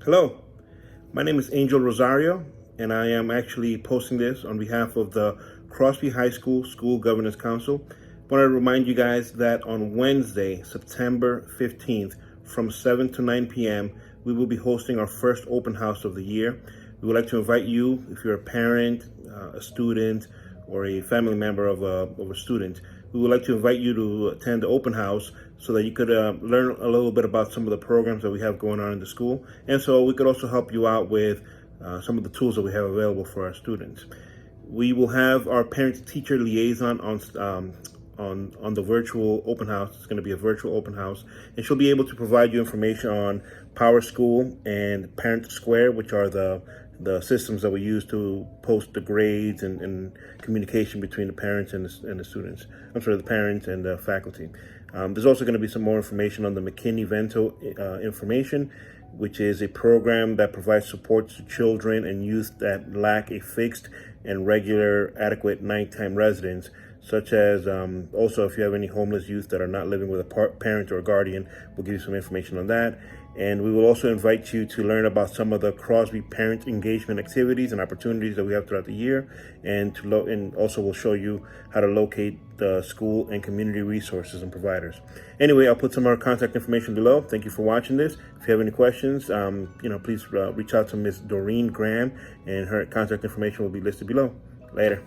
Hello, my name is Angel Rosario, and I am actually posting this on behalf of the Crosby High School School Governance Council. I want to remind you guys that on Wednesday, September 15th, from 7 to 9 p.m., we will be hosting our first open house of the year. We would like to invite you, if you're a parent, a student, or a family member of a student, we would like to invite you to attend the open house so that you could learn a little bit about some of the programs that we have going on in the school. And so we could also help you out with some of the tools that we have available for our students. We will have our Parent Teacher Liaison on the virtual open house. It's going to be a virtual open house, and she'll be able to provide you information on PowerSchool and ParentSquare, which are the systems that we use to post the grades and communication between the parents and the students. The parents and the faculty. There's also going to be some more information on the McKinney Vento Information, which is a program that provides support to children and youth that lack a fixed and regular adequate nighttime residence, such as also if you have any homeless youth that are not living with a parent or a guardian, we'll give you some information on that. And we will also invite you to learn about some of the Crosby parent engagement activities and opportunities that we have throughout the year, and also we'll show you how to locate the school and community resources and providers. Anyway, I'll put some of our contact information below. Thank you for watching this. If you have any questions, please reach out to Miss Doreen Graham, and her contact information will be listed below. Later.